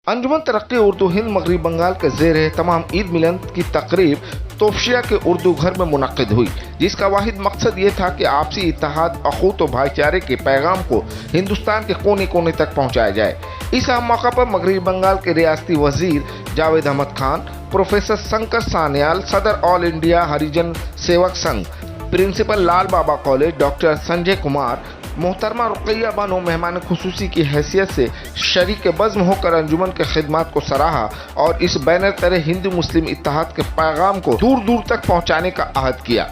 अंजुमन तरक्की उर्दू हिंद मगरबी बंगाल के ज़ेर तमाम ईद मिलन की तकरीब तोफशिया के उर्दू घर में मुनक्किद हुई, जिसका वाहिद मकसद ये था कि आपसी इत्तेहाद, अखूत और भाईचारे के पैगाम को हिंदुस्तान के कोने कोने तक पहुँचाया जाए। इस अहम मौका पर मगरबी बंगाल के रियासती वजीर जावेद अहमद खान, प्रोफेसर शंकर सान्याल, सदर all India Harijan Sevak Sangh, principal लाल बाबा कॉलेज डॉक्टर संजय कुमार, मोहतरमा रुकैया बानो मेहमान खुसूसी की हैसियत से शरीक बज़्म होकर अंजुमन के खिदमात को सराहा और इस बैनर तरह हिंदू मुस्लिम इत्तेहाद के पैगाम को दूर दूर तक पहुंचाने का अहद किया।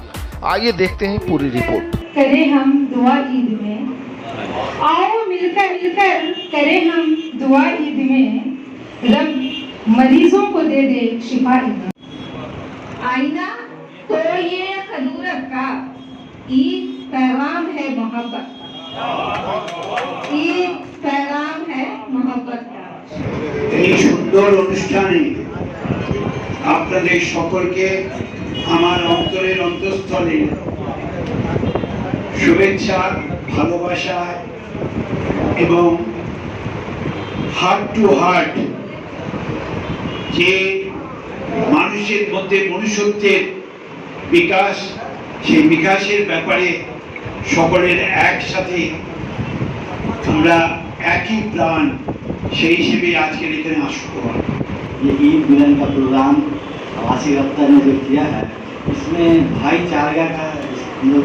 आइए देखते हैं पूरी रिपोर्ट। करें हम दुआ ईद में, आओ मिलकर करें हम दुआ ईद में, रब मरीजों को दे शिफा ईद। आईना तो ये खदूरत का, ईद पैगाम है मोहब्बत का, ईद पैगाम है मोहब्बत का। এই সুন্দর অনুষ্ঠানে আপনাদের সকলকে আমার অন্তরের অন্তঃস্থলে শুভেচ্ছা, ভালোবাসা এবং হার্ট টু হার্ট যে মানুষের মধ্যে মনুষ্যত্বের বিকাশ, সেই বিকাশের ব্যাপারে সকলের একসাথে আমরা একই প্রাণ, সেই হিসেবে আজকের এখানে আসা। ये ईद मिलन का प्रोग्राम आसिफ अख्तर ने जो किया है, इसमें भाईचारा का हम लोग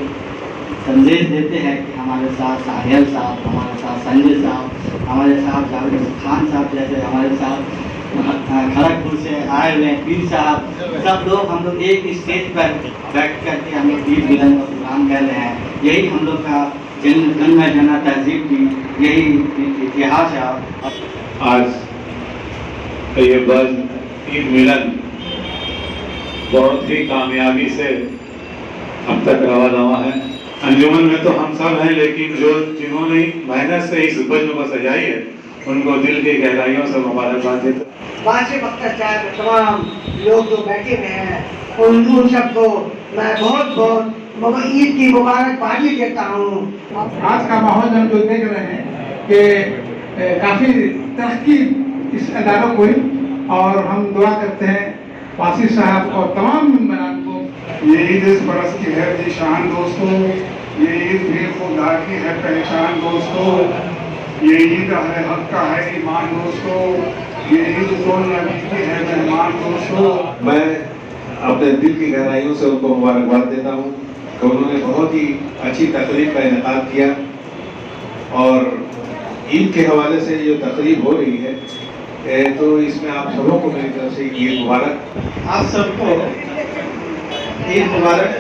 संदेश देते हैं कि हमारे साथ साहिल साहब, हमारे साथ संजय साहब, हमारे साथ जावेद खान साहब, जैसे हमारे साथ खड़गपुर से आए हुए पीर साहब, सब लोग हम लोग एक स्टेज पर बैठ करके हम लोग ईद मिलन का प्रोग्राम कर रहे हैं। यही हम लोग का जन्म जना तहजीब की यही इतिहास है। आज ये बज़ ईद मिलन बहुत ही कामयाबी से अब तक रवा दवा है। अंजुमन में तो हम सब हैं, लेकिन जिन्होंने मेहनत से इस बज़्म को सजाई है, उनको दिल की गहराइयों से मुबारकबाद देता हूं। वासिफ अख्तर साहब, तमाम लोग जो बैठे हुए हैं, उन सबको मैं बहुत ईद की मुबारकबाद देता हूँ। आज का माहौल हम जो देख रहे हैं कि काफ़ी तरक्की इस अदारों को हुई, और हम दुआ करते हैं वासिफ साहब और तमाम मेंबरान को। ये ईद इस बरस की है निशान दोस्तों, ये ईद भी खुदा की है पहचान दोस्तों, ये ईद है हक का है ईमान दोस्तों, ये ईद तो नबी की है मेहमान दोस्तों। मैं अपने दिल की गहराइयों से उनको मुबारकबाद देता हूँ कि उन्होंने बहुत ही अच्छी तकरीब का इनेकाद किया, और ईद के हवाले से जो तकरीब हो रही है तो इसमें आप सबों को मेरी तरफ से ईद मुबारक। आप सबको ईद मुबारक।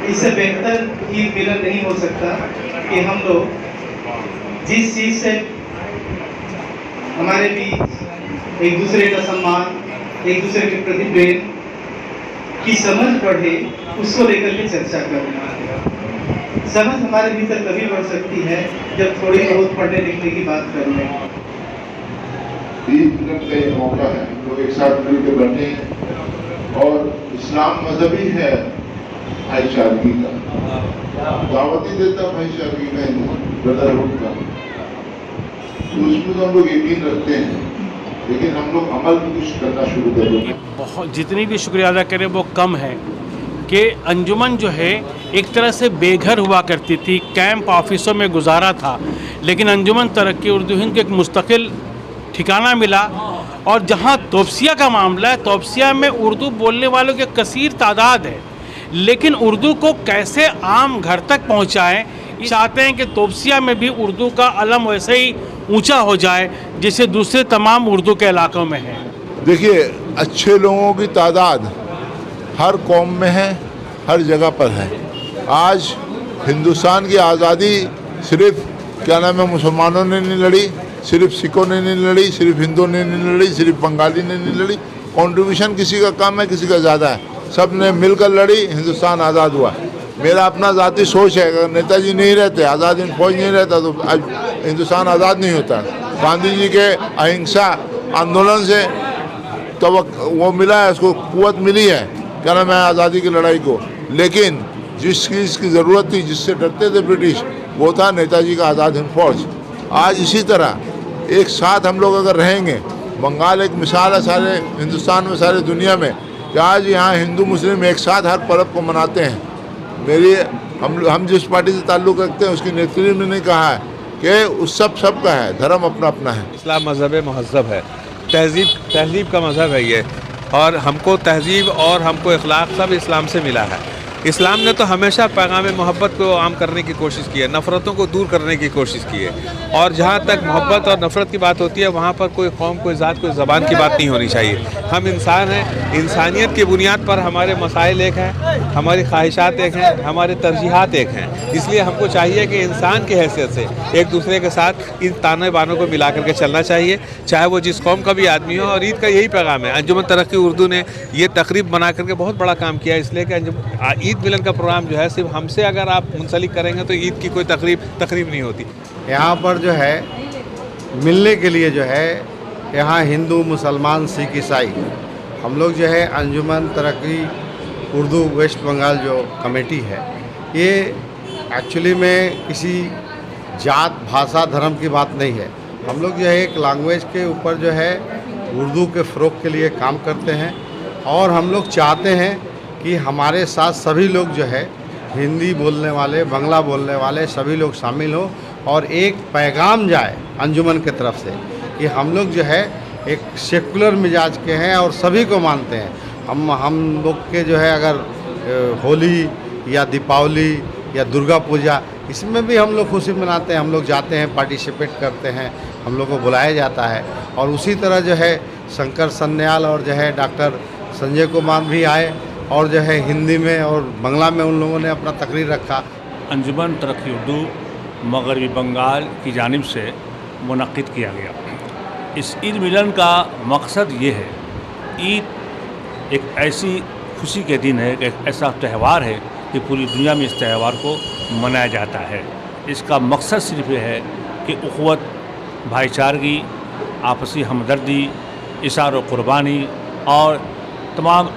इससे बेहतर ईद मिलन नहीं हो सकता कि हम लोग जिस चीज़ से हमारे बीच एक दूसरे का सम्मान, एक दूसरे के प्रति प्रेम की समझ बढ़े, उसको लेकर के चर्चा करना। समझ हमारे भीतर तभी बढ़ सकती है जब थोड़ी बहुत पढ़ने लिखने की बात करें। ईद मिलन का ये मौका है, लोग एक साथ मिलकर बैठे हैं, और इस्लाम मजहबी है भाईचारगी का, दावती देता भाईचारगी का, ब्रदरहुड का। उसमें तो हम लोग यकीन रखते हैं, लेकिन हम लोग अमल भी कुछ करना शुरू कर देंगे। बहुत जितनी भी शुक्रिया अदा करें वो कम है कि अंजुमन जो है एक तरह से बेघर हुआ करती थी, कैंप ऑफिसों में गुजारा था, लेकिन अंजुमन तरक्की उर्दू हिंद को एक मुस्तकिल ठिकाना मिला। और जहाँ तोफसिया का मामला है, तोफसिया में उर्दू बोलने वालों की कसीर तादाद है, लेकिन उर्दू को कैसे आम घर तक पहुँचाएँ, चाहते हैं कि तोफसिया में भी उर्दू का अलम वैसे ही ऊंचा हो जाए जैसे दूसरे तमाम उर्दू के इलाकों में है। देखिए, अच्छे लोगों की तादाद हर कौम में है, हर जगह पर है। आज हिंदुस्तान की आज़ादी सिर्फ क्या नाम है मुसलमानों ने नहीं लड़ी, सिर्फ सिखों ने नहीं लड़ी, सिर्फ हिंदुओं ने नहीं लड़ी, सिर्फ बंगाली ने नहीं लड़ी। कंट्रीब्यूशन किसी का कम है, किसी का ज़्यादा है, सब ने मिलकर लड़ी, हिंदुस्तान आज़ाद हुआ। मेरा अपना ज़ाती सोच है, अगर नेताजी नहीं रहते, आज़ाद हिंद फौज नहीं रहता, तो आज हिंदुस्तान आज़ाद नहीं होता। गांधी जी के अहिंसा आंदोलन से तो वो मिला है, उसको कुव्वत मिली है, क्या नाम है, आज़ादी की लड़ाई को। लेकिन जिस चीज़ की ज़रूरत थी, जिससे डरते थे ब्रिटिश, वो था नेताजी का आज़ाद हिंद फौज। आज इसी तरह एक साथ हम लोग अगर रहेंगे, बंगाल एक मिसाल है सारे हिंदुस्तान में, सारी दुनिया में, कि आज यहाँ हिंदू मुस्लिम एक साथ हर पर्व को मनाते हैं। हम जिस पार्टी से ताल्लुक़ रखते हैं उसकी नेतृत्व ने कहा है कि उत्सव सबका है, धर्म अपना अपना है। इस्लाम मज़हब महज़ब है, तहज़ीब का मज़हब है ये, और हमको तहज़ीब और हमको इखलाक सब इस्लाम से मिला है। इस्लाम ने तो हमेशा पैगाम मोहब्बत को आम करने की कोशिश की है, नफ़रतों को दूर करने की कोशिश की है, और जहाँ तक मोहब्बत और नफ़रत की बात होती है वहाँ पर कोई कौम, कोई ज़ात, कोई ज़बान की बात नहीं होनी चाहिए। हम इंसान हैं, इंसानियत की बुनियाद पर हमारे मसाइल एक हैं, हमारी ख्वाहिशात एक हैं, हमारे तरजीहात एक हैं। इसलिए हमको चाहिए कि इंसान की हैसियत से एक दूसरे के साथ इन ताने बानों को मिला करके चलना चाहिए, चाहे वो जिस कौम का भी आदमी हो। और ईद का यही पैगाम है। अंजुमन तरक्की उर्दू ने ये तकरीब बना करके बहुत बड़ा काम किया, इसलिए कि ईद मिलन का प्रोग्राम जो है सिर्फ हमसे अगर आप मुंसलिक करेंगे तो ईद की कोई तकरीब नहीं होती। यहाँ पर जो है मिलने के लिए जो है यहाँ हिंदू, मुसलमान, सिख, ईसाई हम लोग जो है अंजुमन तरक्की उर्दू वेस्ट बंगाल जो कमेटी है, ये एक्चुअली में किसी जात, भाषा, धर्म की बात नहीं है। हम लोग जो है एक लैंग्वेज के ऊपर जो है उर्दू के फ़रोग़ के लिए काम करते हैं, और हम लोग चाहते हैं कि हमारे साथ सभी लोग जो है हिंदी बोलने वाले, बांग्ला बोलने वाले सभी लोग शामिल हों, और एक पैगाम जाए अंजुमन की तरफ से कि हम लोग जो है एक सेकुलर मिजाज के हैं और सभी को मानते हैं। हम लोग के जो है अगर होली या दीपावली या दुर्गा पूजा, इसमें भी हम लोग खुशी मनाते हैं, हम लोग जाते हैं, पार्टिसिपेट करते हैं, हम लोग को बुलाया जाता है। और उसी तरह जो है शंकर सन्याल और जो है डॉक्टर संजय कुमार भी आए, और जो है हिंदी में और बांग्ला में उन लोगों ने अपना तकरीर रखा। अंजुमन तरक्की उर्दू मगरबी बंगाल की जानिब से मुनक़िद किया गया। इस ईद मिलन का मकसद ये है, ईद एक ऐसी खुशी के दिन है, एक ऐसा त्यौहार है कि पूरी दुनिया में इस त्यौहार को मनाया जाता है। इसका मकसद सिर्फ ये है कि उख़्वत, भाईचारगी, आपसी हमदर्दी, इशार व क़ुरबानी और तमाम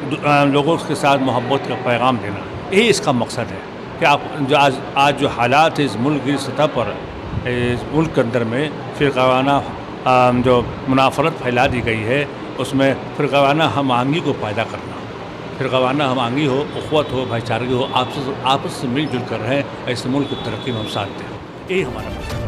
लोगों के साथ मोहब्बत का पैगाम देना, यही इसका मकसद है। कि आप जो आज जो हालात है इस मुल्क की सतह पर, इस मुल्क के अंदर में फ़िरक़ावाना जो मुनाफरत फैला दी गई है, उसमें फ़िरक़ावाना हम आहंगी को पैदा करना, फ़िरक़ावाना हम आहंगी हो, उख़्वत हो, भाईचारगी हो, आपस से मिलजुल कर रहें, ऐसे मुल्क की तरक्की में हम साथ दें, यही हमारा मकसद है।